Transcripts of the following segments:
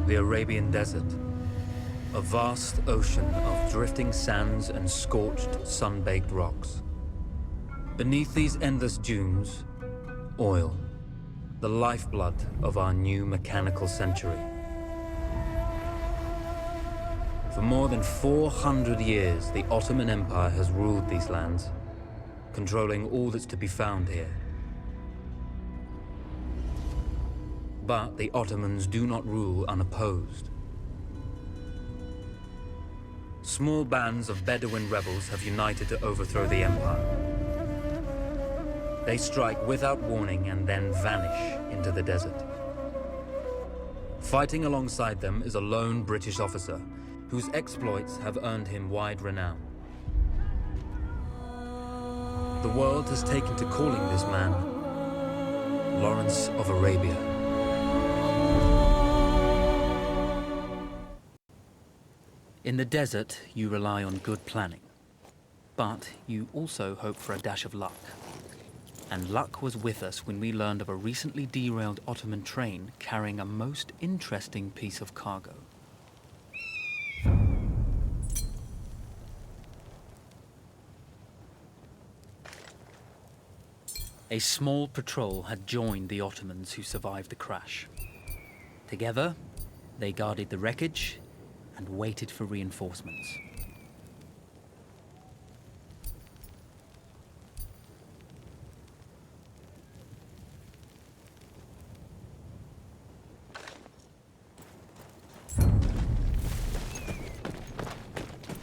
The Arabian Desert. A vast ocean of drifting sands and scorched, sun-baked rocks. Beneath these endless dunes, oil, the lifeblood of our new mechanical century. For more than 400 years, the Ottoman Empire has ruled these lands, controlling all that's to be found here. But the Ottomans do not rule unopposed. Small bands of Bedouin rebels have united to overthrow the empire. They strike without warning and then vanish into the desert. Fighting alongside them is a lone British officer whose exploits have earned him wide renown. The world has taken to calling this man Lawrence of Arabia. In the desert, you rely on good planning, but you also hope for a dash of luck. And luck was with us when we learned of a recently derailed Ottoman train carrying a most interesting piece of cargo. A small patrol had joined the Ottomans who survived the crash. Together, they guarded the wreckage and waited for reinforcements.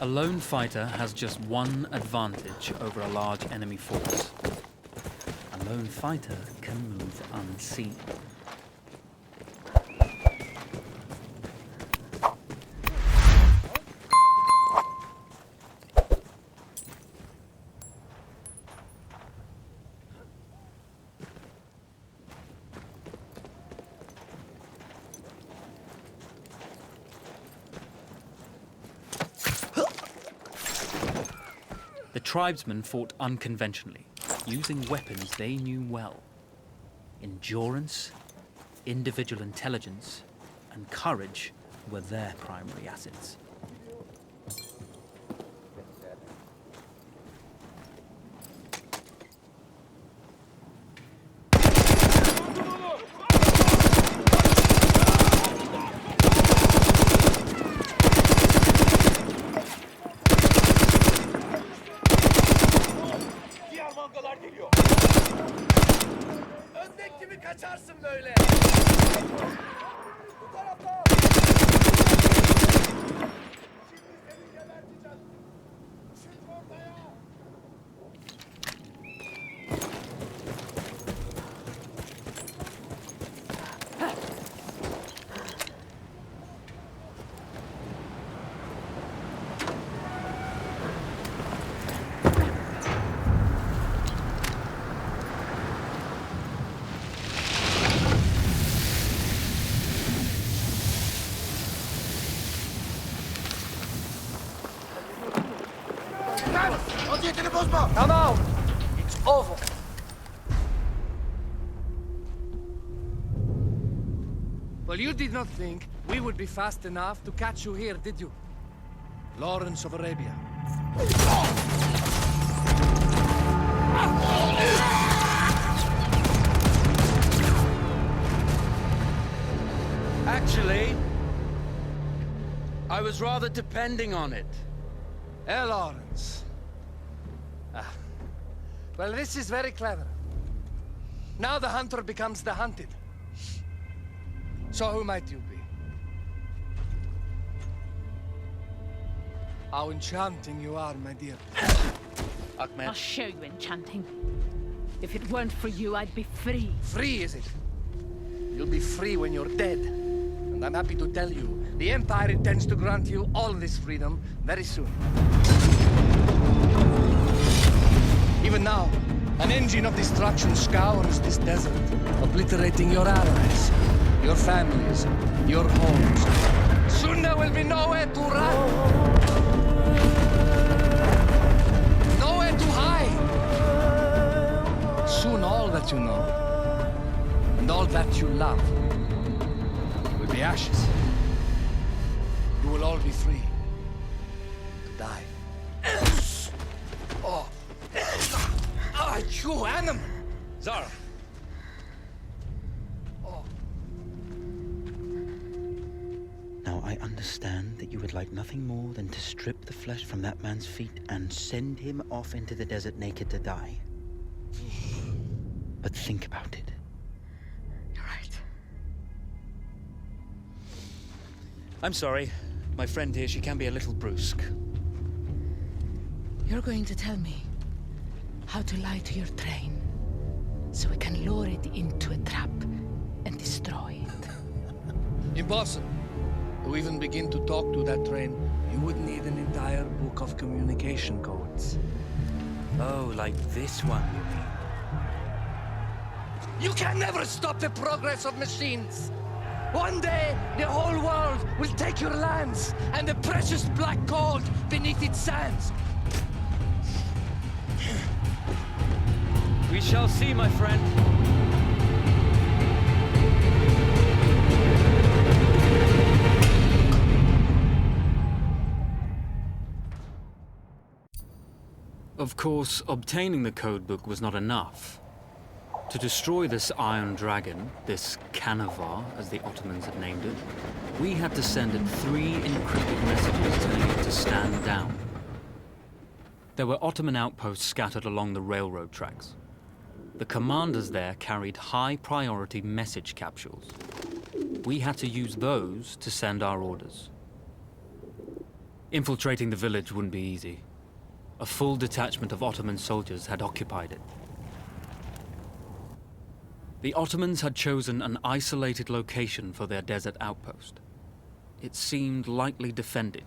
A lone fighter has just one advantage over a large enemy force. A lone fighter can move unseen. The tribesmen fought unconventionally, using weapons they knew well. Endurance, individual intelligence, and courage were their primary assets. Öndeki gibi kaçarsın böyle. Bu tarafta. Şimdi seni geberteceğim. Çık ortaya. Now, now! It's over. Well, you did not think we would be fast enough to catch you here, did you? Lawrence of Arabia. Actually, I was rather depending on it. Lawrence. Well, this is very clever. Now the hunter becomes the hunted. So who might you be? How enchanting you are, my dear. Ahmed. I'll show you enchanting. If it weren't for you, I'd be free. Free, is it? You'll be free when you're dead. And I'm happy to tell you, the Empire intends to grant you all this freedom very soon. Even now, an engine of destruction scours this desert, obliterating your allies, your families, your homes. Soon there will be nowhere to run. Nowhere to hide. Soon all that you know, and all that you love, will be ashes. will all be free. To die. Oh. Ah, you animal! Zara. Now I understand that you would like nothing more than to strip the flesh from that man's feet and send him off into the desert naked to die. But think about it. You're right. I'm sorry. My friend here, she can be a little brusque. You're going to tell me how to lie to your train, so we can lure it into a trap and destroy it. Impossible. To even begin to talk to that train, you would need an entire book of communication codes. Oh, like this one, you mean? You can never stop the progress of machines! One day, the whole world will take your lands and the precious black gold beneath its sands. We shall see, my friend. Of course, obtaining the codebook was not enough. To destroy this Iron Dragon, this Canavar, as the Ottomans had named it, we had to send it 3 encrypted messages telling it to stand down. There were Ottoman outposts scattered along the railroad tracks. The commanders there carried high-priority message capsules. We had to use those to send our orders. Infiltrating the village wouldn't be easy. A full detachment of Ottoman soldiers had occupied it. The Ottomans had chosen an isolated location for their desert outpost. It seemed lightly defended.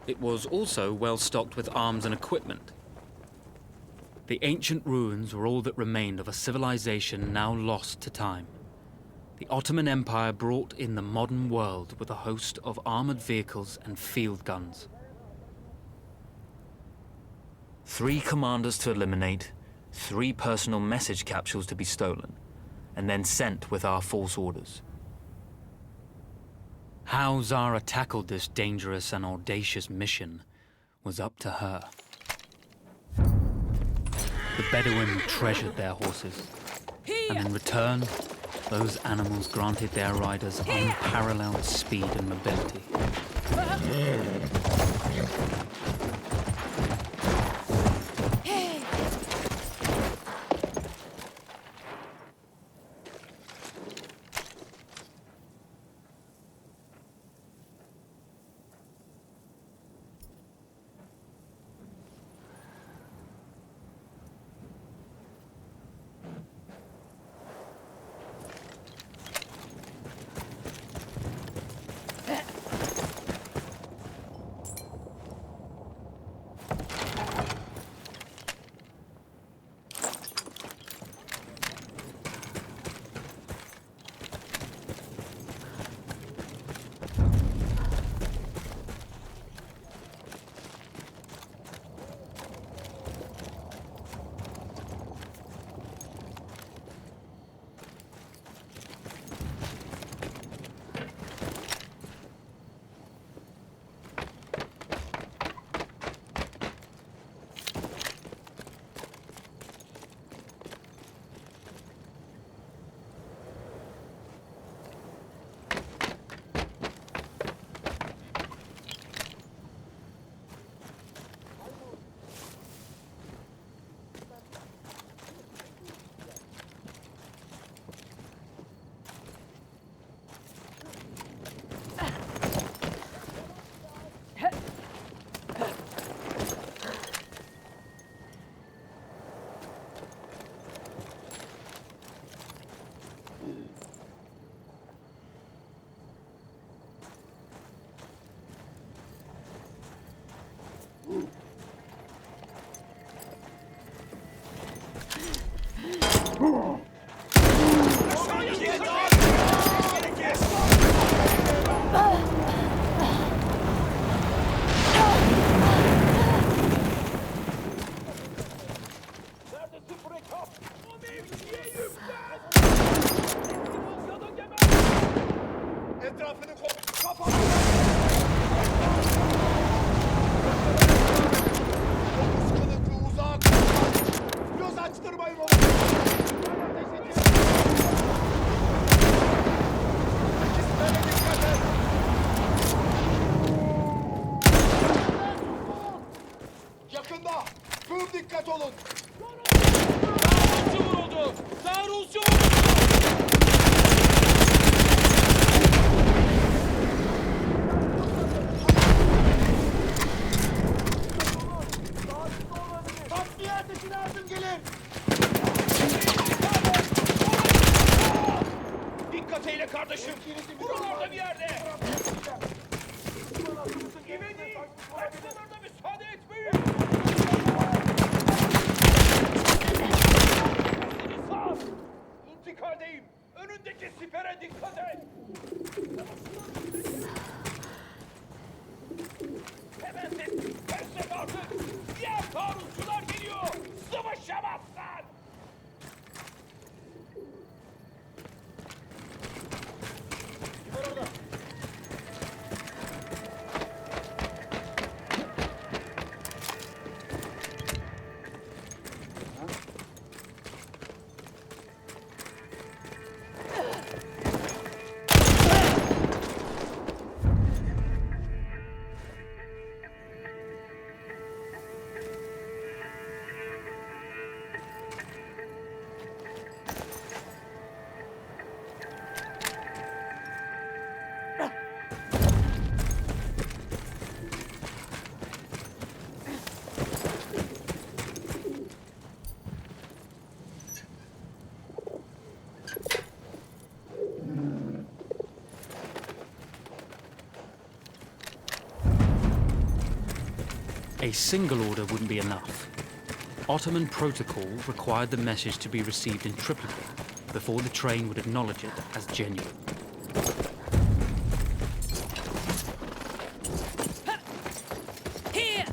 It was also well stocked with arms and equipment. The ancient ruins were all that remained of a civilization now lost to time. The Ottoman Empire brought in the modern world with a host of armored vehicles and field guns. 3 commanders to eliminate, 3 personal message capsules to be stolen, and then sent with our false orders. How Zara tackled this dangerous and audacious mission was up to her. The Bedouin treasured their horses, and in return, those animals granted their riders unparalleled speed and mobility. rahat olun. Taarruzcu vuruldu! Taarruzcu vuruldu! Takviye ateşi lazım gelir. Dikkat eyle kardeşim! Vurun orada bir yerde! Gibi değil! Kaçmalarına müsaade etmeyin! Sağ! İntikaldeyim! Önündeki sipere dikkat et! Hemen ses et artık! Diğer taarruzcular geliyor! Sıvışamazsın! A single order wouldn't be enough. Ottoman protocol required the message to be received in triplicate before the train would acknowledge it as genuine. Here!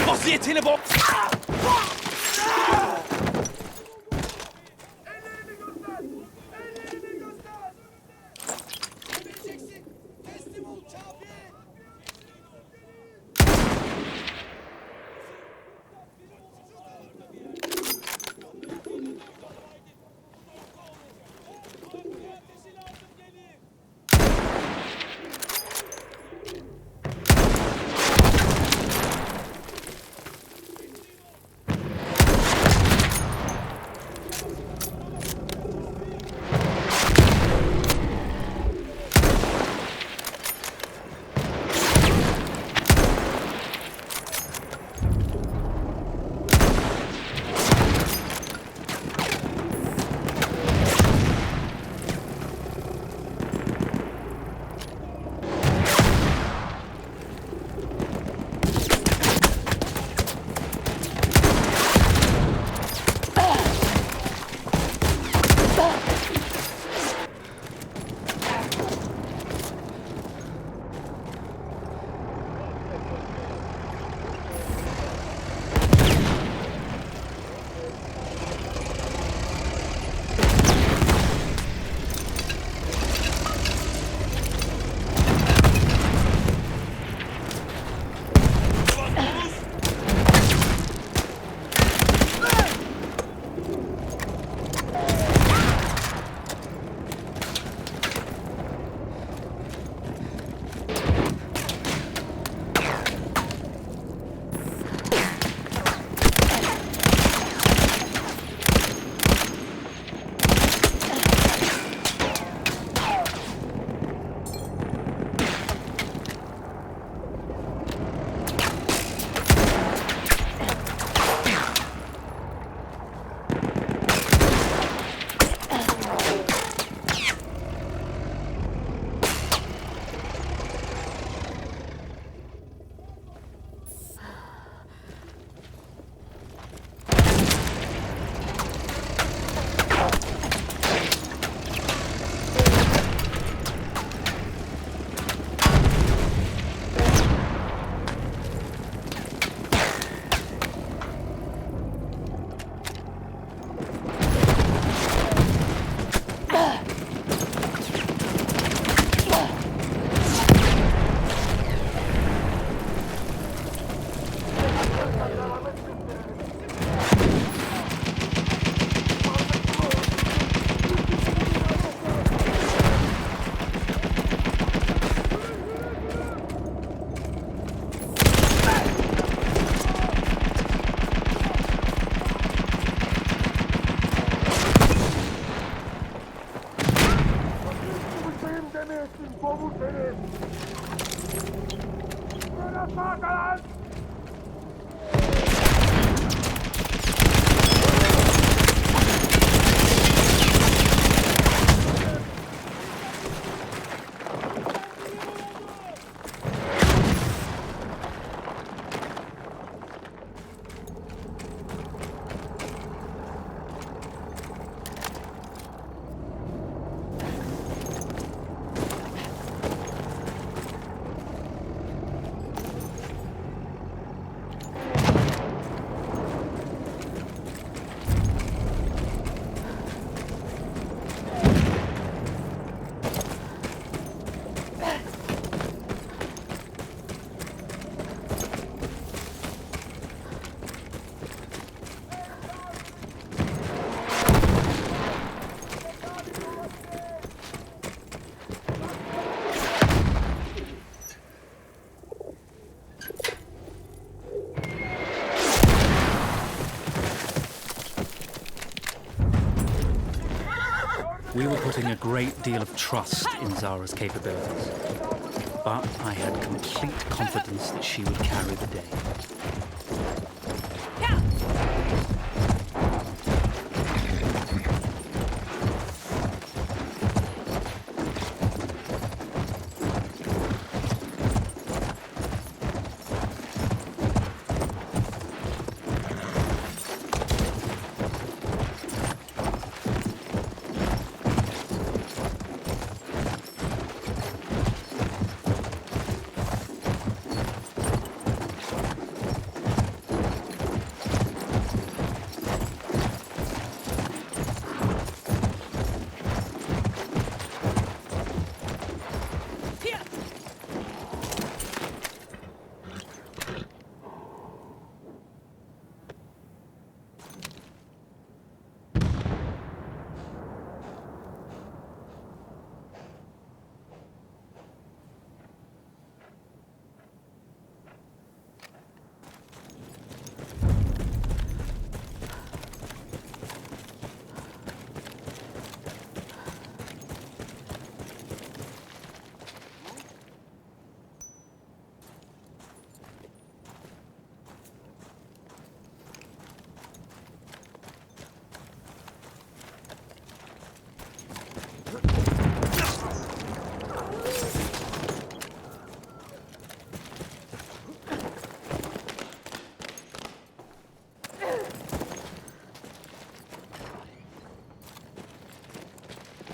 Vaziyetini bok! Benim demeyesin domuz herif. Böyle sağ kalan. We were putting a great deal of trust in Zara's capabilities, but I had complete confidence that she would carry the day.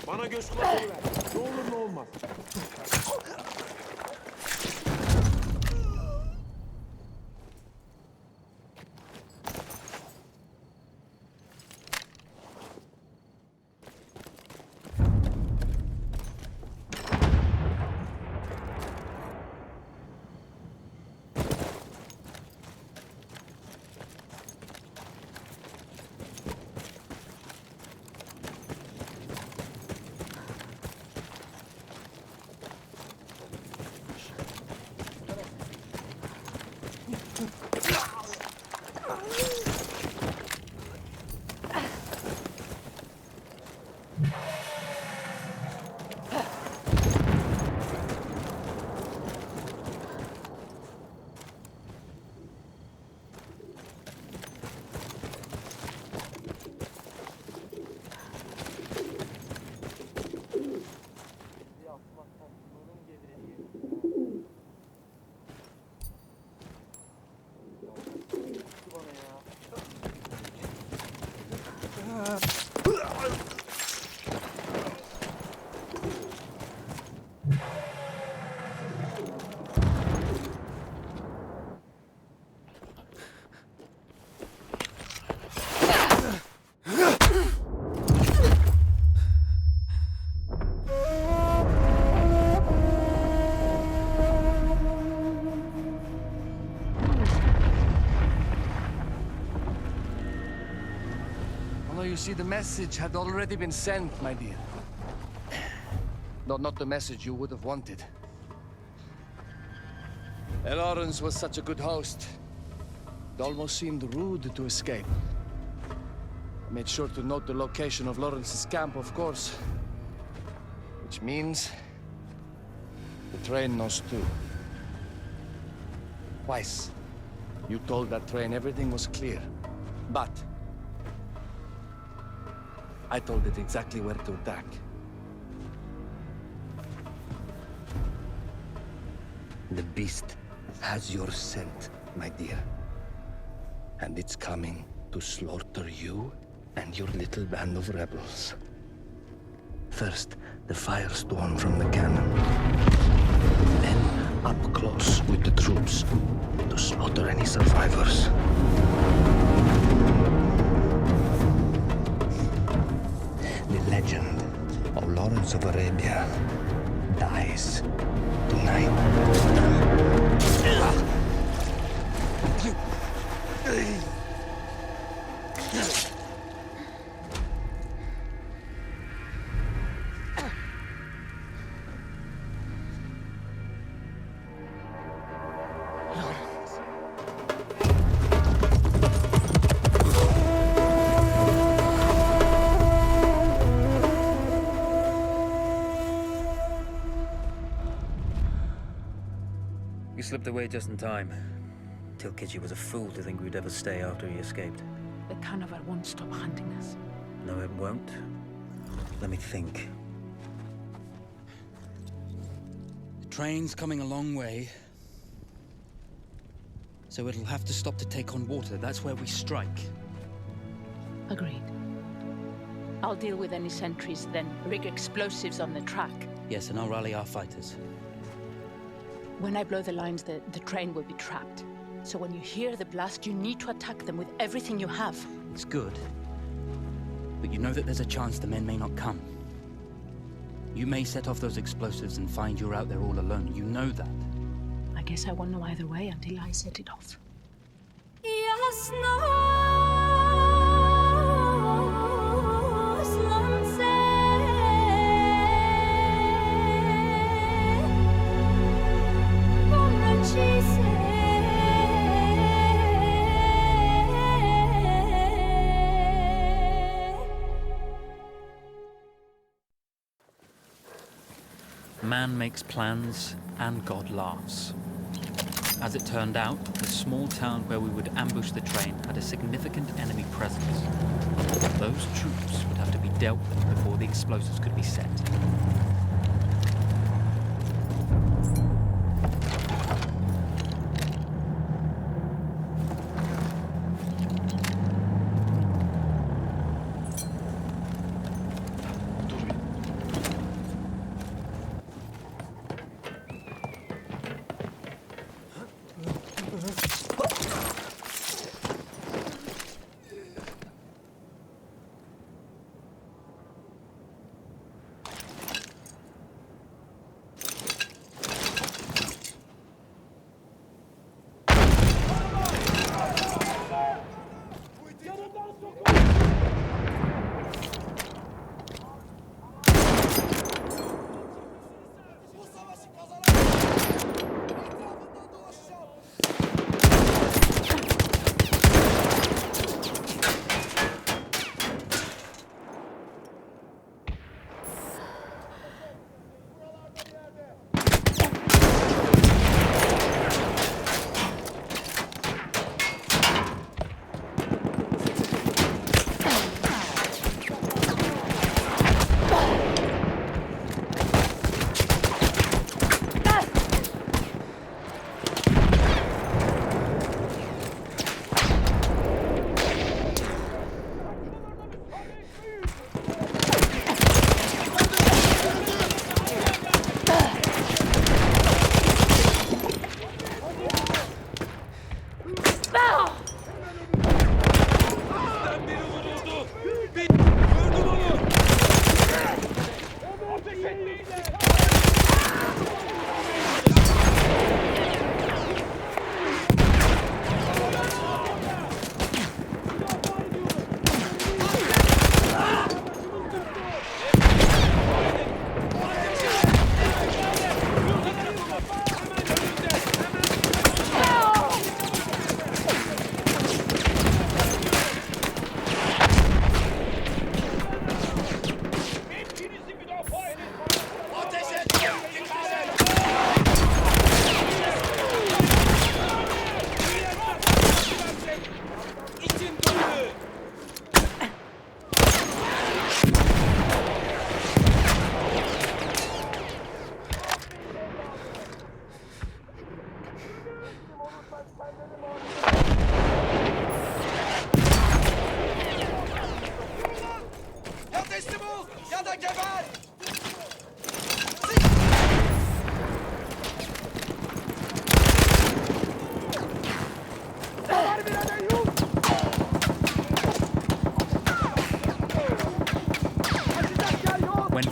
Bana göz kulak ver. Ne olur ne olmaz. you see, the message had already been sent, my dear. Not the message you would have wanted. Lawrence was such a good host. It almost seemed rude to escape. I made sure to note the location of Lawrence's camp, of course. Which means... the train knows too. Twice, you told that train everything was clear. But... I told it exactly where to attack. The beast has your scent, my dear. And it's coming to slaughter you and your little band of rebels. First, the firestorm from the cannon. Then, up close with the troops to slaughter any survivors. The legend of Lawrence of Arabia dies tonight. We slipped away just in time. Till Kitchi was a fool to think we'd ever stay after he escaped. The carnivore won't stop hunting us. No, it won't. Let me think. The train's coming a long way. So it'll have to stop to take on water. That's where we strike. Agreed. I'll deal with any sentries, then rig explosives on the track. Yes, and I'll rally our fighters. When I blow the lines, the train will be trapped. So when you hear the blast, you need to attack them with everything you have. It's good. But you know that there's a chance the men may not come. You may set off those explosives and find you're out there all alone. You know that. I guess I won't know either way until I set it off. Man makes plans, and God laughs. As it turned out, the small town where we would ambush the train had a significant enemy presence. Those troops would have to be dealt with before the explosives could be set.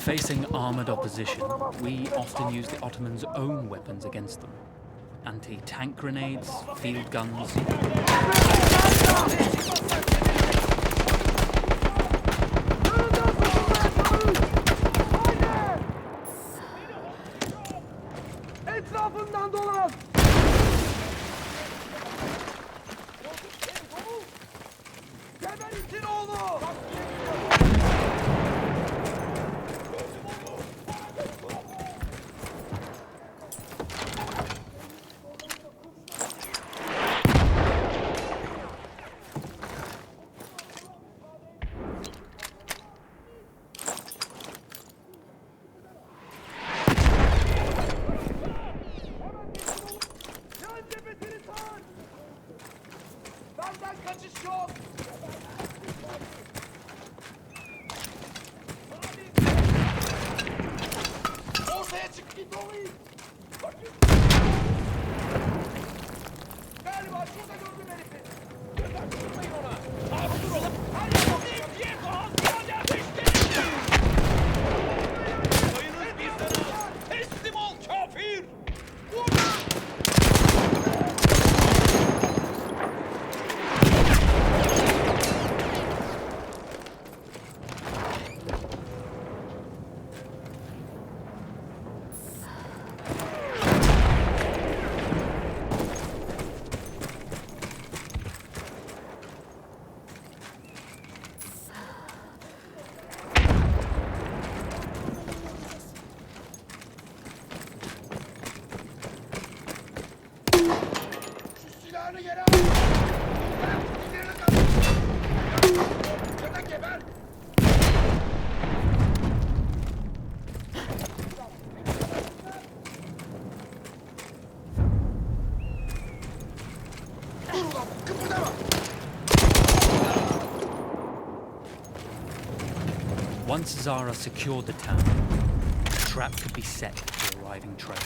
Facing armored opposition, we often use the Ottomans' own weapons against them. Anti-tank grenades, field guns. Etrafından dolan! Geberin oğlu! Yan tepesini sar! Benden kaçış yok! Ortaya çık git olayım! Bakın! Galiba şurada gördüm herifi! Vurmayın ona! Dur oğlum! Hayır! Bir daha ziyade ateşleyin! Sayınız bizden az! Teslim ol kafir! Silahını yere al! Dizlerini kaldır! Ya da geber! Dur ulan! Kıpırdama! Once Zara secured the town, a trap could be set for the arriving train.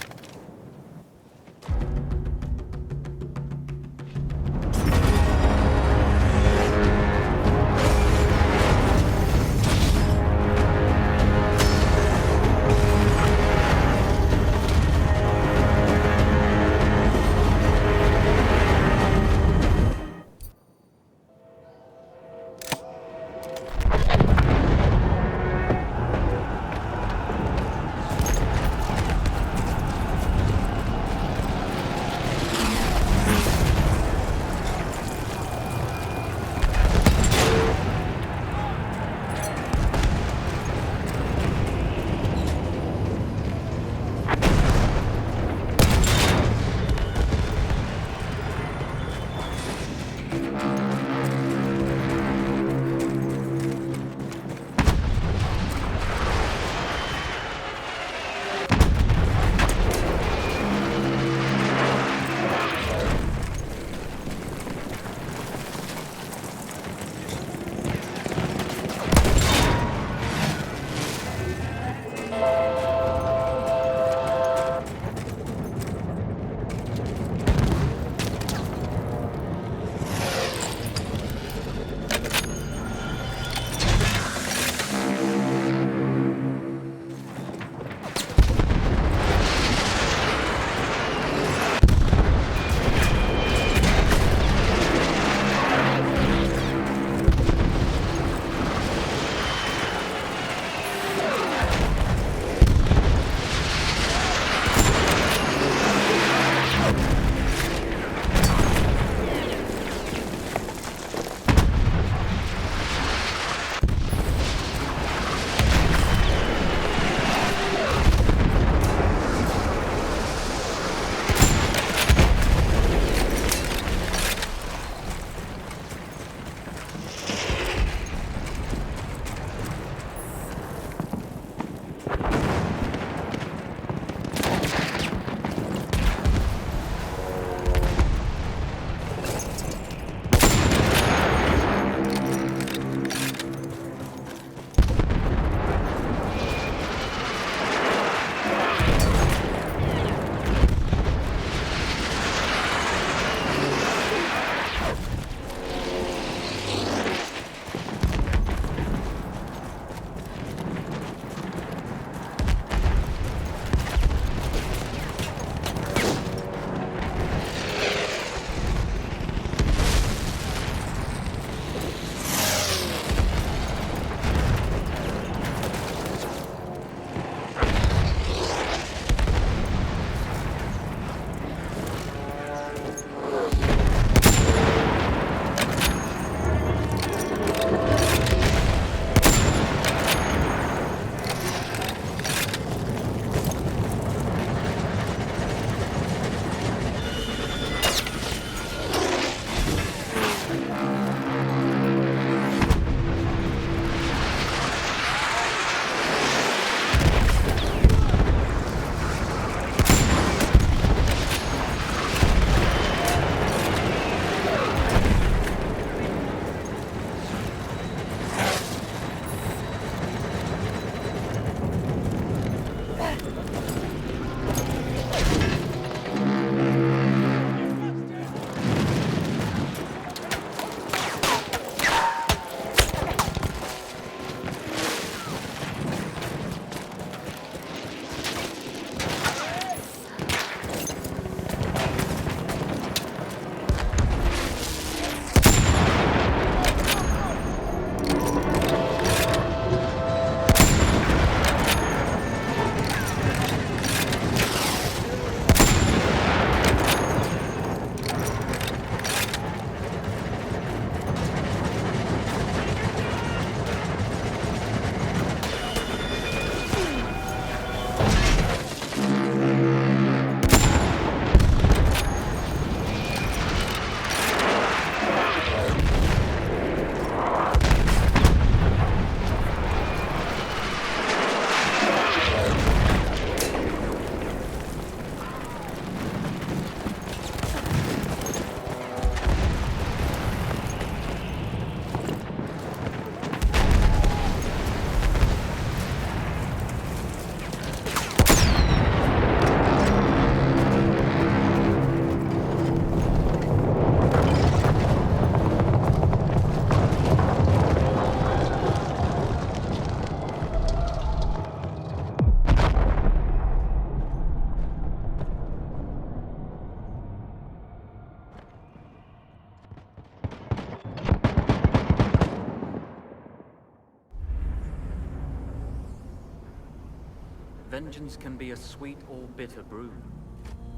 vengeance can be a sweet or bitter brew.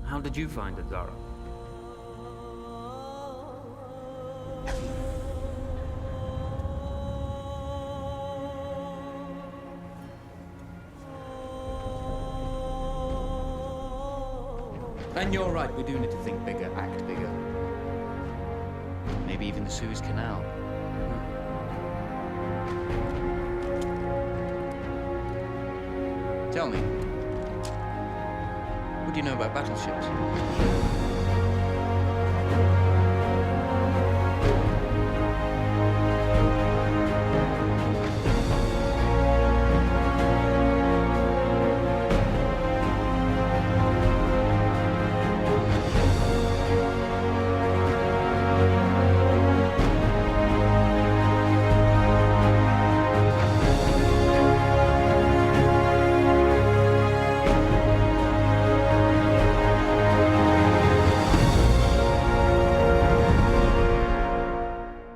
How did you find it, Zara? And you're right, we do need to think bigger, act bigger. Maybe even the Suez Canal. Tell me, what do you know about battleships?